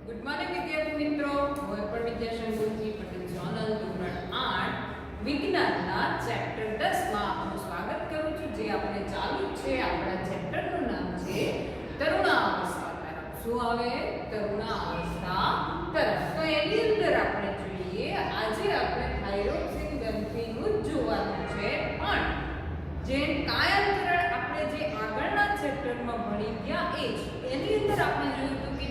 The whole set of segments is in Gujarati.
ગુડ મોર્નિંગ વિદ્યાર્થી મિત્રો, હું પણ વિદ્યાશંકુરજી પટેલ જોનલ ધોરણ 8 વિજ્ઞાનના ચેપ્ટર 10 માં આપનું સ્વાગત કરું છું. જે આપણે ચાલુ છે, આપણા ચેપ્ટરનું નામ છે તરુણાવસ્થા તરફ. શું આવે? તરુણાવસ્થા તરફ. તો એની અંદર આપણે જોઈએ, આજે આપણે થાઇરોક્સિન ગ્રંથિનું જ જોવાનું છે, પણ જે કાયાંતરણ આપણે જે આગળના ચેપ્ટરમાં ભણી ગયા એ જ એની અંદર આપણે જોયું હતું કે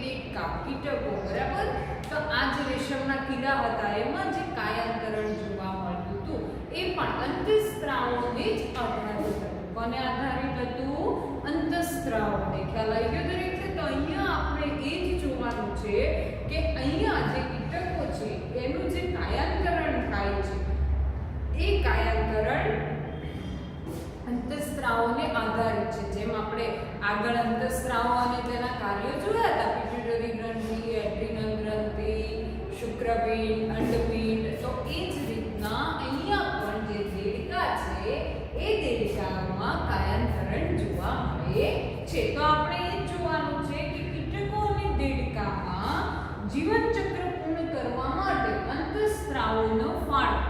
કીટકો, બરાબર. તો આ જે રેશમના કીડા હતા એમાં જે કાયાંતરણ જોવા મળતું હતું એ પણ અંતઃસ્ત્રાવોને જ આધારિત હતું. કોને આધારિત હતું? અંતઃસ્ત્રાવોને. ખ્યાલ આવી ગયો દરેકને? તો અહીંયા આપણે એ જ જોવાનું છે કે અહીંયા જે કીટકો છે એનું જે કાયાંતરણ થાય છે એ કાયાંતરણ અંતઃસ્ત્રાવોને આધારિત છે. જેમ આપણે આગળ અંતઃસ્ત્રાવો અને તેના કાર્યો જોયા હતા, પિટ્યુટરી ગ્રંથિ, એડ્રીનલ ગ્રંથિ, શુક્રપિંડ, અંડપિંડ, તો એ જ રીતના અહીંયા પણ જે દેડકા છે એ દેડકામાં કાયાંતરણ જોવા મળે છે. તો આપણે એ જોવાનું છે કે કીટકો અને દેડકામાં જીવન ચક્ર પૂર્ણ કરવા માટે અંતઃસ્ત્રાવોનો ફાળો,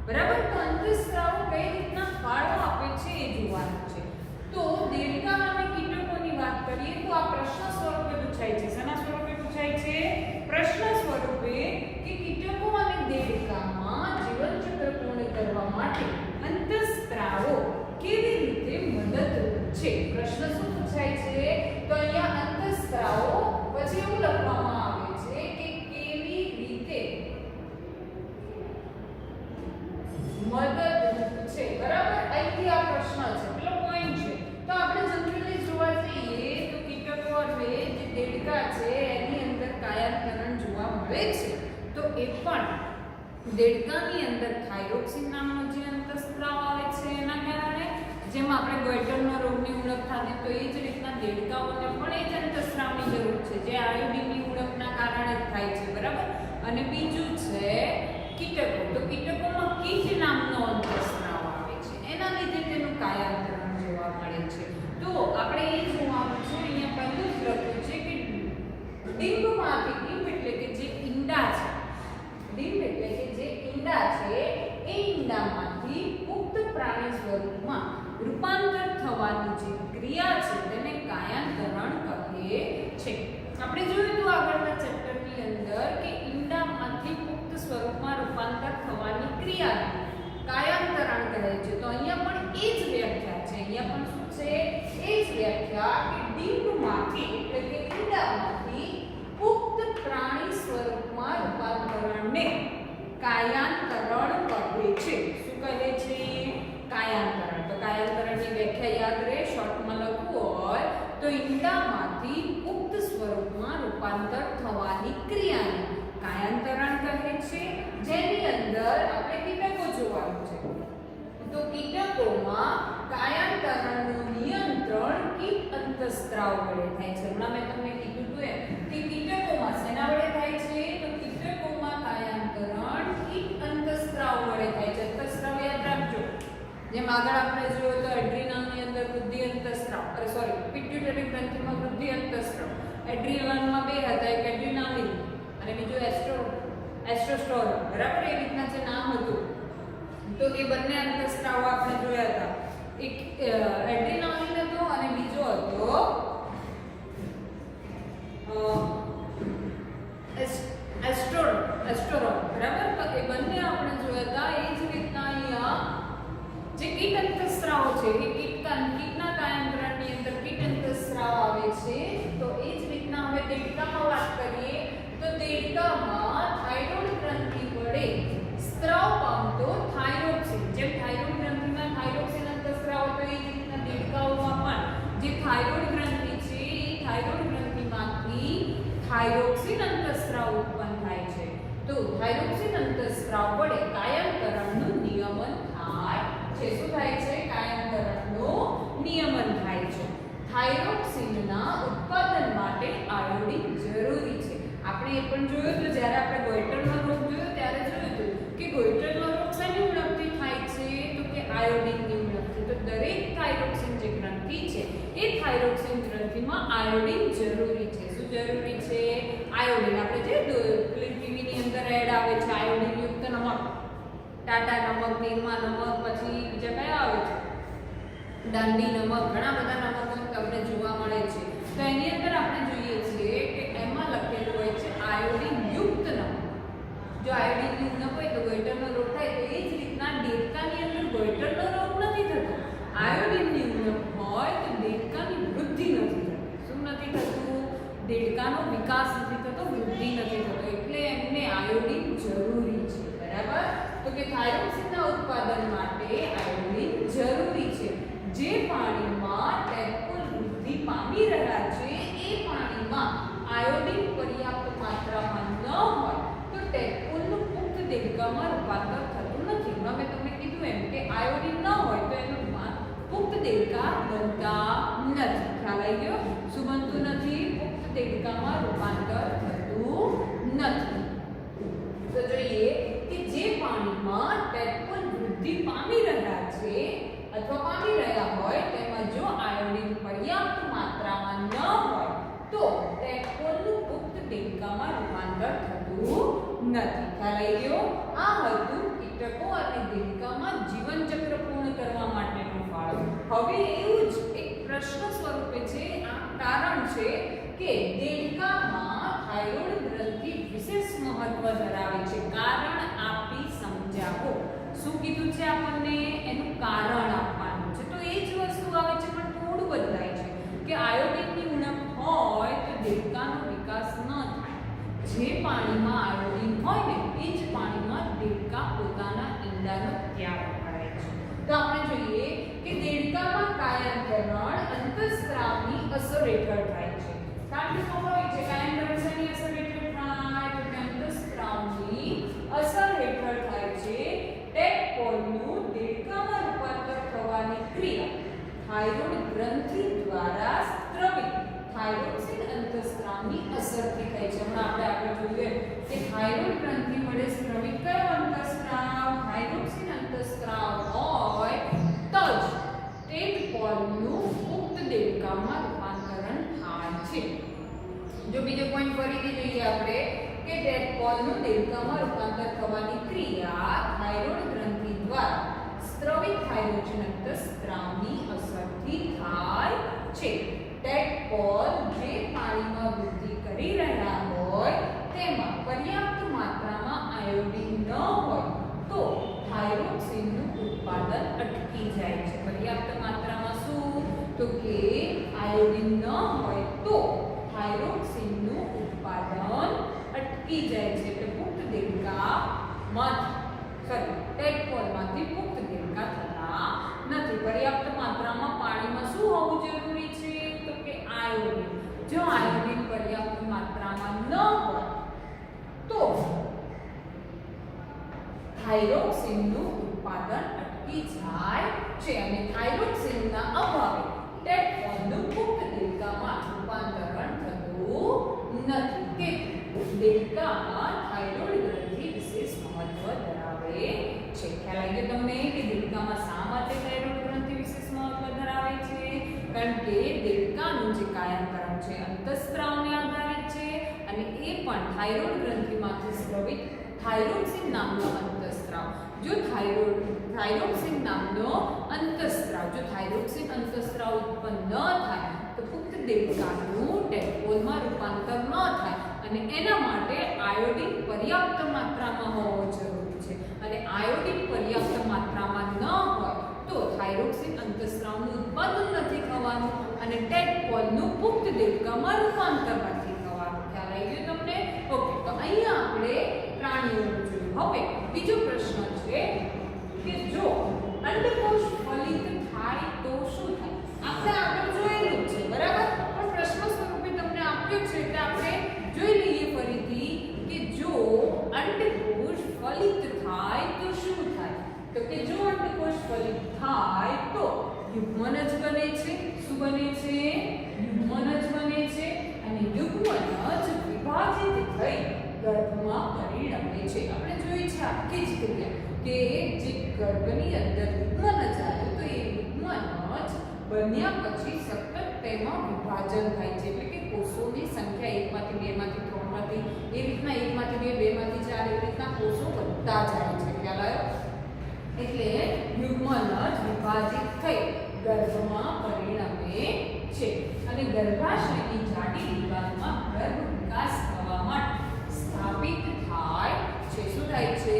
બરાબર. તો અંતઃસ્ત્રાવો કઈ રીતના ફાળો આપે છે એ જોવાનું છે. તો દેડકા અને કીટકોની વાત કરીએ તો આ પ્રશ્ન સ્વરૂપે પૂછાય છે. શેના સ્વરૂપે પૂછાય છે? પ્રશ્ન સ્વરૂપે કે કીટકો અને દેડકામાં જીવન ચક્ર પૂર્ણ કરવા માટે અંતઃસ્ત્રાવો કેવી રીતે મદદરૂપ છે. પ્રશ્ન શું પૂછાય છે? તો અહીંયા અંતઃસ્ત્રાવો પછી એવું લખવામાં આવે છે કે કેવી રીતે મદદરૂપ છે, બરાબર. અહીંથી આ પ્રશ્ન છે, પેલો પોઈન્ટ છે. તો આપણે જનરલી જોવા જઈએ તો કીટકો અને જે દેડકા છે એની અંદર કાયાંતરણ જોવા મળે છે. તો એ પણ દેડકાની અંદર થાઇરોક્સિન નામનો જે અંતઃસ્ત્રાવ આવે છે એના કારણે, જેમ આપણે ગોઈટરનો રોગની ઉણપ થાય તો એ જ રીતના દેડકાઓને પણ એ જ અંતઃસ્ત્રાવની જરૂર છે, જે આયોડિનની ઉણપના કારણે જ થાય છે, બરાબર. અને બીજું છે કીટકો. તો કીટકોમાં કીટ નામનો અંતઃસ્ત્રાવ આવે છે, એના લીધે તેનું કાયાંતરણ જોવા મળે છે. તો આપણે એ જોવાનું છે, અહીંયા પહેલું જ લખ્યું છે કે ડીંબમાંથી, ડીંબ એટલે કે જે ઈંડા છે, ડીંબ એટલે કે જે ઈંડા છે એ ઈંડામાંથી પુખ્ત પ્રાણી સ્વરૂપમાં રૂપાંતર થવાની જે ક્રિયા છે તેને કાયાંતરણ કહે છે. આપણે જોયું હતું આગળના ચેપ્ટરની અંદર કે ઈંડામાંથી પુખ્ત સ્વરૂપમાં રૂપાંતર થવાની ક્રિયાને કાયાંતરણ કહે છે. તો અહીંયા પણ એ જ વ્યાખ્યા છે. અહીંયા પણ શું છે? એ જ વ્યાખ્યા કે ડીંબમાંથી એટલે કે ઈંડામાંથી પુખ્ત પ્રાણી સ્વરૂપમાં રૂપાંતરણને કાયાંતરણ કહે છે. શું કહે છે? કાયાંતરણ. તો કાયાંતરણની વ્યાખ્યા યાદ રહે, શોર્ટમાં લખવું હોય તો ઈંડામાંથી પુખ્ત સ્વરૂપમાં રૂપાંતર થવાની ક્રિયાને કાયાંતરણ કહે છે. જેની અંદર આપણે કીટકો જોવાનું છે. તો કીટકોમાં કાયાંતરણનું નિયંત્રણ કીટ અંતઃસ્ત્રાવ વડે થાય છે. હમણાં મેં તમને કીધું હતું એમ કે કીટકોમાં શેના વડે થાય છે? તો કીટકોમાં કાયાંતરણ કીટ અંતઃસ્ત્રાવ વડે થાય છે. અંતઃસ્ત્રાવ યાદ રાખજો. જેમ આગળ આપણે જોયું તો એડ્રીનલની અંદર વૃદ્ધિ અંતઃસ્ત્રાવ, પિટ્યુટરી ગ્રંથિમાં વૃદ્ધિ અંતઃસ્ત્રાવ, એડ્રીનલમાં બે હતા, એક એડ્રીનાલિન અને બીજું એસ્ટ્રોસ્ટોરમ, બરાબર. એ રીતના જે નામ હતું તો એ બંને અંતઃસ્ત્રાવો આપણે જોયા હતા. એક એડ્રીનાલિન હતો અને બીજો હતો એસ્ટ્રોસ્ટોરમ, બરાબર. તો એ બંને આપણે જોયા હતા. એ જ રીતના અહીંયા જે કીટ અંતઃસ્ત્રાવો છે એ કીટના કાયાંતરણની અંદર કીટ અંતઃસ્ત્રાવ આવે છે. તો એ જ રીતના હવે દેડકામાં વાત કરીએ તો દેડકામાં થાઇરોઇડ ગ્રંથિ વડે સ્ત્રાવ પામતો થાઇરોક્સિન, જેમ થાઇરોઇડ ગ્રંથિમાં થાઇરોક્સિન અંતઃસ્ત્રાવ હતો એ જ રીતના દેડકાઓમાં પણ જે થાઇરોઇડ ગ્રંથિ છે એ થાઇરોઇડ ગ્રંથિમાંથી થાઇરોક્સિન અંતઃસ્ત્રાવ ઉત્પન્ન થાય છે. તો થાઇરોક્સિન અંતઃસ્ત્રાવ વડે કાયાંતરણનું નિયમન થાય છે. શું થાય છે? કાયાંતરણનું નિયમન થાય છે. થાઇરોક્સિનના ઉત્પાદન માટે આયોડિન જરૂરી છે. આપણે એ પણ જોયું હતું જ્યારે આપણે ગોઈટરનો રોગ જોયો ત્યારે જોયું હતું કે ગોઈટરનો રોગ શેની ઉણપથી થાય છે? તો કે આયોડિનની ઉણપથી. તો દરેક થાઇરોક્સિન જે ગ્રંથિ છે એ થાઇરોક્સિન ગ્રંથિમાં આયોડિન જરૂરી છે. શું જરૂરી છે? આયોડિન આપણે જે ટીવીની અંદર એડ આવે છે આયોડિન યુક્ત નમક, ટાટા નમક, નિરમા નમક, પછી બીજા કયા આવે છે દાંડી નમક, ઘણા બધા નમકો તમને જોવા મળે છે. તો એની અંદર આપણે જોઈએ છીએ કે એમાં લખેલું હોય છે આયોડિન યુક્ત નમક. જો આયોડિન યુક્ત ન હોય તો ગોઈટરનો રોગ થાય. તો એ જ રીતના દેડકાની અંદર ગોઈટરનો રોગ નથી થતો. આયોડિન યુક્ત હોય તો દેડકાની વૃદ્ધિ નથી થતી. શું નથી થતું? દેડકાનો વિકાસ નથી થતો, વૃદ્ધિ નથી થતો. એટલે એમને આયોડિન જરૂરી છે. બરાબર? તો કે થાઇરોક્સિનના ઉત્પાદન માટે આયોડિન જરૂરી છે. જે પાણીમાં ટેડપોલ વૃદ્ધિ પામી રહ્યા છે એ પાણીમાં આયોડિન પર્યાપ્ત માત્રામાં ન હોય તો ટેડપોલનું પુખ્ત દેડકામાં રૂપાંતર થતું નથી. મેં તમને કીધું એમ કે આયોડિન ન હોય તો એનું પુખ્ત દેડકા બનતા નથી. ખ્યાલ આવી ગયો? શું બનતું નથી? પુખ્ત દેડકામાં રૂપાંતર થતું નથી. તો જોઈએ કે જે પાણીમાં ટેડપોલ વૃદ્ધિ પામી રહ્યા છે અથવા પામી રહ્યા હોય તેમાં જો આયોડિન પર્યાપ્ત માત્રામાં ન હોય તો ટેડપોલનું પુખ્ત દેડકામાં રૂપાંતર થતું નથી. ખ્યાલ આવી ગયો? આ હતું કીટકો અને દેડકામાં જીવન ચક્ર પૂર્ણ કરવા માટેનો ફાળો. હવે એવું જ એક પ્રશ્ન સ્વરૂપે છે. આ કારણ છે કે દેડકામાં થાઇરોઇડ ગ્રંથિ વિશેષ મહત્વ ધરાવે છે. કારણ આપી સમજાવો. શું કીધું છે આપણને? એનું કારણ આપવાનું છે. તો એ જ વસ્તુ આવે છે પણ થોડું બદલાય છે કે આયોડિનની ઉણપ હોય તો દેડકાનો વિકાસ ન થાય. જે પાણીમાં આયોડિન હોય ને એ જ પાણીમાં દેડકા પોતાના ઈંડાનો ત્યાગ કરે છે. તો આપણે જોઈએ કે દેડકામાં કાયાંતરણ અંતઃસ્ત્રાવની અસર હેઠળ થાય છે. કારણ કે સ્વાભાવિક છે કાયાંતરણ શેની અસર હેઠળ થાય? તો કે અંતઃસ્ત્રાવની અસર હેઠળ થાય છે. ટેડપોલનું દેડકામાં રૂપાંતર થવાની ક્રિયા થાઇરોઇડ ગ્રંથિ દ્વારા સ્ત્રવિત થાઇરોક્સિન અંતઃસ્ત્રાવની અસરથી થાય છે. હમણાં આપણે આગળ જોયું કે થાઇરોઇડ ગ્રંથિ વડે સ્ત્રવિત કયો અંતઃસ્ત્રાવ? થાઇરોક્સિન અંતઃસ્ત્રાવ હોય તો જ ટેડપોલનું પુખ્ત દેડકામાં રૂપાંતરણ થાય છે. જો બીજો પોઈન્ટ ફરીથી જોઈએ આપણે કે ટેડપોલનું દેડકામાં રૂપાંતર થવાની ક્રિયા થાઇરોઇડ ગ્રંથિ દ્વારા સ્ત્રવિત થાઇરોક્સિન અંતઃસ્ત્રાવની અસરથી થાય છે. ટેડપોલ જે પાણીમાં વૃદ્ધિ કરી રહ્યા હોય તેમાં પર્યાપ્ત માત્રામાં આયોડિન ન હોય તો થાઇરોક્સિનનું ઉત્પાદન અટકી જાય છે. પર્યાપ્ત માત્રામાં શું? તો કે આયોડિન ન હોય તો થાઇરોક્સિનનું ઉત્પાદન અટકી જાય છે. એટલે પુખ્ત દેડકામાંથી ટેડપોલમાંથી પુખ્ત દેડકા થતા નથી. પર્યાપ્ત માત્રામાં પાણીમાં શું હોવું જરૂરી છે? તો કે આયોડિન. જો આયોડિન પર્યાપ્ત માત્રામાં ન હોય તો થાઇરોક્સિનનું ઉત્પાદન અટકી જાય છે અને થાઇરોક્સિનના અભાવે ટેડપોલનું પુખ્ત દેડકામાં રૂપાંતરણ થતું નથી. કે દેડકામાં થાઇરોઇડ ગ્રંથિ વિશેષ મહત્વ ધરાવે છે. ખ્યાલ આવી ગયો તમને કે દેડકામાં શા માટે થાઇરોઇડ ગ્રંથિ વિશેષ મહત્વ ધરાવે છે? કારણ કે દેડકાનું જે કાયાંતરણ છે અંતઃસ્ત્રાવને આધારિત છે અને એ પણ થાઇરોઇડ ગ્રંથિમાંથી સ્રવિત થાઇરોક્સિન નામનો અંતઃસ્ત્રાવ. જો થાઇરોક્સિન નામનો અંતઃસ્ત્રાવ જો થાઇરોક્સિન અંતઃસ્ત્રાવ ઉત્પન્ન ન થાય તો પુખ્ત દેડકાનું ટેડપોલમાં રૂપાંતર ન થાય અને એના માટે આયોડિન પર્યાપ્ત માત્રામાં હોવો જરૂરી છે. અને આયોડિન પર્યાપ્ત માત્રામાં ન હોય તો થાઇરોક્સિન અંતઃસ્ત્રાવનું ઉત્પાદન નથી થવાનું અને ટેડપોલનું પુખ્ત દેડકામાં રૂપાંતર નથી થવાનું. ખ્યાલ આવી ગયો તમને? ઓકે, તો અહીંયા આપણે પ્રાણીઓનું જોયું. હવે બીજો પ્રશ્ન છે કે જો અંડકોષ ફલિત થાય તો શું થાય? આપણે આગળ જોયેલું છે બરાબર, પણ પ્રશ્ન સ્વરૂપે તમને આપ્યું છે એટલે આપણે જોઈ લઈએ ફરીથી કે જો અંડકોષ ફલિત થાય તો શું થાય? તો કે જો અંડકોષ ફલિત થાય તો યુગ્મન જ બને છે. શું બને છે? યુગ્મન જ બને છે અને યુગ્મન જ વિભાજિત થઈ ગર્ભમાં પરિણમે છે. આપણે જોઈ છે આખી જ ક્રિયા કે જે ગર્ભની અંદર યુગ્મન જ આવ્યું તો એ યુગ્મન જ બન્યા પછી સતત તેમાં વિભાજન થાય છે. એટલે કે કોષોની સંખ્યા 1 માંથી 2 માંથી 3 માંથી કોષો વધતા જાય છે. ખ્યાલ આવ્યો? એટલે યુગ્મન જ વિભાજિત થઈ ગર્ભમાં પરિણમે છે અને ગર્ભાશયની જાડી દિવાલમાં ગર્ભ વિકાસ થવા માટે સ્થાપિત થાય છે. શું થાય છે?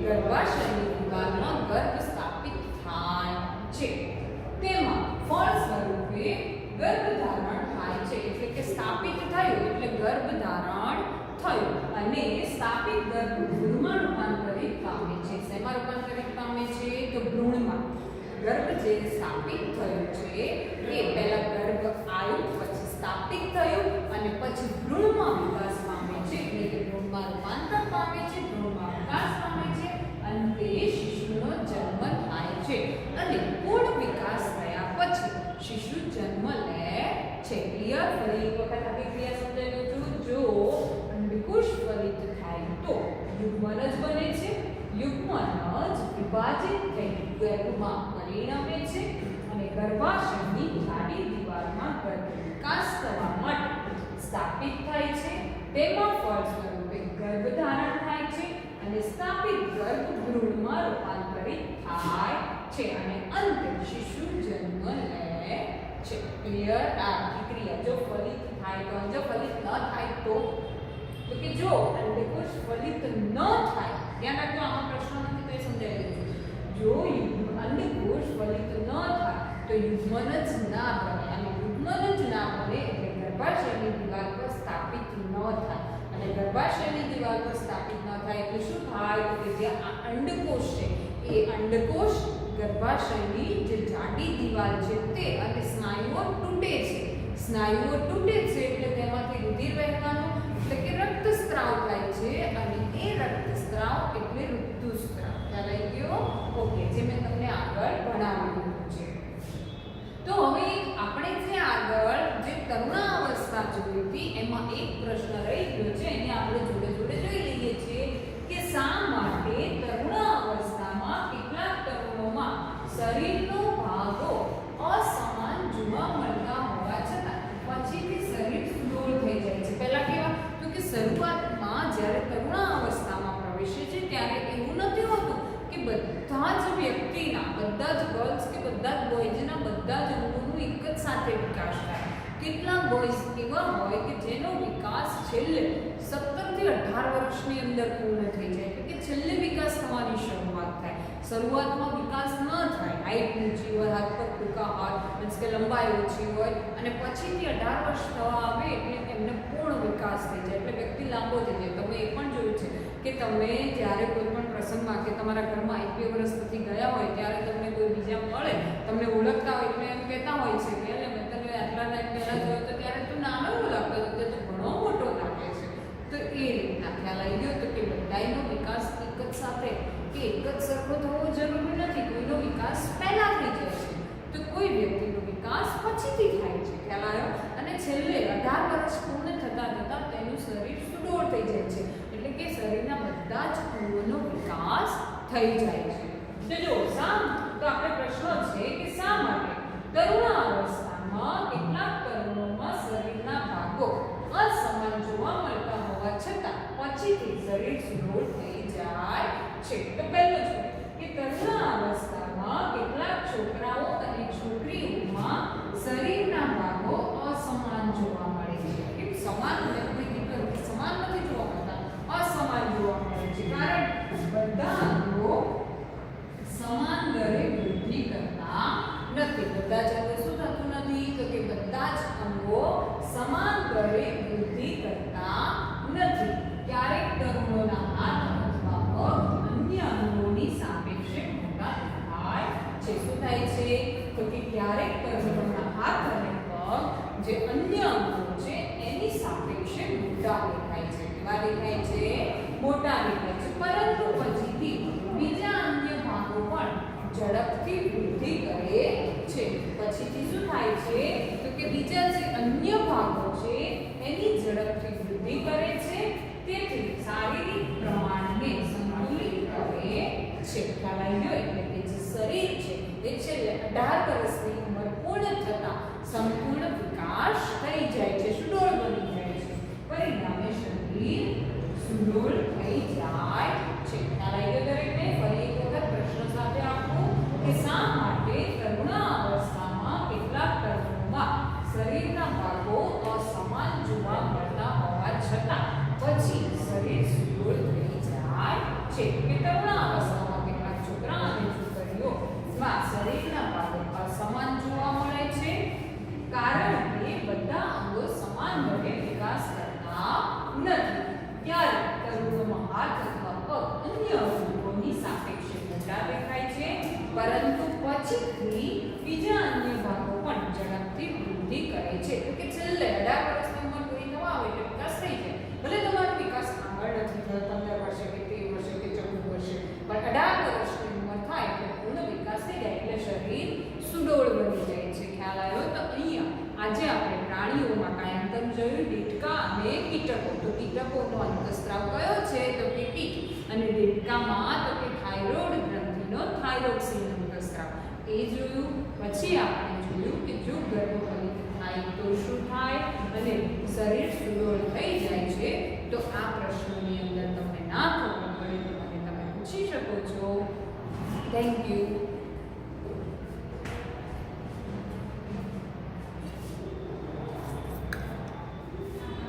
ગર્ભાશયની દિવાલમાં ગર્ભ સ્થાપિત થાય છે. તેમાં ફળ સ્વરૂપે ગર્ભધારણ થાય છે. એટલે કે સ્થાપિત થયું એટલે ગર્ભધારણ થયું અને સ્થાપિત ગર્ભ ભ્રૂણમાં રૂપાંતરિત પામે છે. શેમાં રૂપાંતરિત પામે છે? તો ભ્રૂણમાં. ગર્ભ જે સ્થાપિત થયું છે એ પહેલા ગર્ભ આવ્યું, પછી સ્થાપિત થયું અને પછી ભ્રૂણમાં વિકાસ પામે છે. એટલે કે ભ્રૂણમાં રૂપાંતર પામે છે, ભ્રૂણમાં વિકાસ પામે છે, અંતે શિશુનો જન્મ થાય છે અને પૂર્ણ વિકાસ થયા પછી શિશુ જન્મ લે છે. ક્લિયર? ફરી એક વખત આપણી ક્રિયા સમજાવી દઉં છું. જો અંડકોશ ફલિત થાય તો યુગ્મન જ બને છે. યુગ્મન જ વિભાજિત થઈ ગર્ભમાં પરિણમે છે અને ગર્ભાશયની જાડી દિવાલમાં ગર્ભ વિકાસ થવા માટે સ્થાપિત થાય છે. તેમાં ફળ સ્વરૂપે ગર્ભધારણ થાય છે અને સ્થાપિત ગર્ભ ભ્રૂણમાં રૂપાંતરિત થાય છે અને અંતે શિશુ જન્મ લે છે. ક્લિયર? આ ક્રિયા જો ફલિત થાય તો, જો ફલિત ન થાય તો કે જો અંડકોશ ફલિત ન થાય, ધ્યાન રાખજો આમાં પ્રશ્ન નથી તો એ સમજાવી દઉં. જો અંડકોશ ફલિત ન થાય તો યુગ્મન જ ના બને અને યુગ્મન જ ના બને એટલે ગર્ભાશયની દિવાલ પર સ્થાપિત ન થાય અને ગર્ભાશયની દિવાલ પર સ્થાપિત ન થાય એટલે શું થાય? તો કે જે આ અંડકોશ છે એ અંડકોશ ગર્ભાશયની જે જાડી દિવાલ છે તે અને સ્નાયુઓ તૂટે છે. સ્નાયુઓ તૂટે છે એટલે તેમાંથી રુધિર વહેવાનું એટલે કે રક્તસ્રાવ થાય છે અને એ રક્તસ્રાવ એટલે ઋતુસ્રાવ. ખ્યાલ આવી ગયો? ઓકે, જે મેં તમને આગળ ભણાવ્યું છે. તો હવે આપણે જે આગળ જે તરુણાવસ્થા જોઈ હતી એમાં એક પ્રશ્ન રહી ગયો છે, એને આપણે જોડે જોડે જોઈ લઈએ છીએ કે શા માટે તરુણાવસ્થામાં કેટલાક તરુણોમાં શરીરનો ભાગો અસમાન જોવા મળતા હોવા છતાં પછીથી શરીર સુડોળ થઈ જાય છે. પહેલા કેવા? તો કે શરૂઆતમાં જ્યારે તરુણાવસ્થામાં પ્રવેશે છે ત્યારે એવું નથી હોતું કે બધા જ વ્યક્તિના, બધા જ ગર્લ્સ કે બધા જ બોયઝના બધા જ અંગોનું એક જ સાથે વિકાસ થાય. કેટલાક બોયઝ એવા હોય કે જેનો વિકાસ છેલ્લે 17 થી 18 વર્ષની અંદર પૂર્ણ થઈ જાય, એટલે કે છેલ્લે વિકાસ થવાની શરૂઆત થાય. શરૂઆતમાં વિકાસ ન થાય, હાઈટ ઊંચી હોય, હાથ પગ ટૂંકા હોય, મીન્સ કે લંબાઈ ઓછી હોય અને પછીથી 18 વર્ષ થવા આવે એટલે એમને પૂર્ણ વિકાસ થઈ જાય એટલે વ્યક્તિ લાંબો થઈ જાય. તમે એ પણ જોયું છે કે તમે જ્યારે કોઈ પણ પ્રસંગમાં કે તમારા ઘરમાં 21 વર્ષ પછી ગયા હોય ત્યારે તમને કોઈ બીજા મળે, તમને ઓળખતા હોય એટલે એમ કહેતા હોય છે કે એટલે મેં તને આટલા ટાઈમ પહેલાં જોયો તો ત્યારે તું નાનો એવું લાગતો હતો, તો ઘણો મોટો લાગે છે. તો એ રીતના ખ્યાલ આવી ગયો તો કે બધાનો વિકાસ એક જ સાથે કે એક જ સરખો થવો જરૂરી નથી. કોઈનો વિકાસ પહેલા થઈ જાય છે તો કોઈ વ્યક્તિનો વિકાસ પછીથી થાય છે. ખ્યાલ આવ્યો? અને છેલ્લે 18 વર્ષ પૂર્ણ થતાં થતાં તેનું શરીર સુડોળ થઈ જાય છે એટલે કે શરીરના બધા જ અંગોનો વિકાસ થઈ જાય છે. તો જો તો આપણે પ્રશ્ન છે કે શા માટે તરુણાવસ્થામાં કેટલાક તરુણોમાં શરીરના ભાગો અસમાન જોવા મળતા હોવા છતાં પછીથી શરીર સુડોળ થઈ જાય છે? તો પહેલો છે કે તરુણાવસ્થામાં કેટલાક છોકરાઓ અને છોકરીઓમાં શરીરના ભાગો અસમાન જોવા મળે છે. કેમ સમાન સમાન નથી જોવા મળતા, અસમાન જોવા મળે છે. કારણ બધા અંગો સમાન દરે વૃદ્ધિ કરતા નથી. બધા જ અંગો શું થતું નથી? તો કે બધા જ અંગો સમાન દરે વૃદ્ધિ કરતા નથી. ક્યારેક તરુણોના હાથ અથવા પગ અન્ય અંગોની સાપેક્ષે મોટા થાય છે. શું થાય છે? તો કે ક્યારેક તરુણોના હાથ અને પગ જે અન્ય અંગો છે એની સાપેક્ષે મોટા દેખાય છે. કેવા દેખાય છે? મોટા દેખાય છે. પરંતુ પછીથી બીજા અન્ય ભાગો પણ ઝડપથી વૃદ્ધિ કરે છે. પછીથી શું થાય છે? તો કે બીજા જે અન્ય ભાગો છે એની ઝડપથી વૃદ્ધિ કરે છે. તેથી શારીરિક પ્રમાણને સંતુલિત કરે છે. ખ્યાલ આવી ગયો? એટલે કે જે શરીર છે એ છેલ્લે 18 વર્ષની ઉંમર પૂર્ણ થતાં સંપૂર્ણ વિકાસ થઈ જાય છે, સુડોળ બની જાય છે. પરિણામે શરીર સુડોળ થઈ જાય છે. છતાં પછી શરીર સુડોળ થઈ જાય છે કે તરુણાવસ્થામાં કેટલાક છોકરા અને છોકરીઓમાં શરીરના ભાગો અસમાન જોવા મળે છે કારણ કે બધા અંગો સમાન દરે વિકાસ કરતા નથી. ત્યારે તરુણોમાં હાથ અથવા પગ અન્ય અંગોની સાપેક્ષે મોટા દેખાય છે પરંતુ પછીથી બીજા અન્ય ભાગો પણ ઝડપથી વૃદ્ધિ કરે છે. તો કે છેલ્લે 18 વર્ષની ઉંમર પૂરી થવા આવે એટલે વિકાસ થઈ જાય. ભલે તમારો વિકાસ આગળ નથી થયો 15 વર્ષે કે 13 વર્ષે કે 14 વર્ષે, પણ 18 વર્ષની ઉંમર થાય એટલે પૂર્ણ વિકાસ થઈ જાય એટલે શરીર સુડોળ બની જાય છે. ખ્યાલ આવ્યો? તો અહીંયા આજે આપણે પ્રાણીઓમાં કાયાંતર જોયું, દેડકા અને કીટકો. તો કીટકોનો અંતઃસ્ત્રાવ કયો છે? તો કે કીટ. અને દેડકામાં તો કે થાઇરોઇડ ગ્રંથિનો થાઇરોક્સિન અંતઃસ્ત્રાવ એ જોયું. પછી આપણે જોયું કે જો ગર્ભફલિત થાય તો શું થાય અને શરીર સુડોળ થઈ જાય છે. તો આ પ્રશ્નોની અંદર તમને ના ખબર પડે તો મને તમે પૂછી શકો છો. Thank you.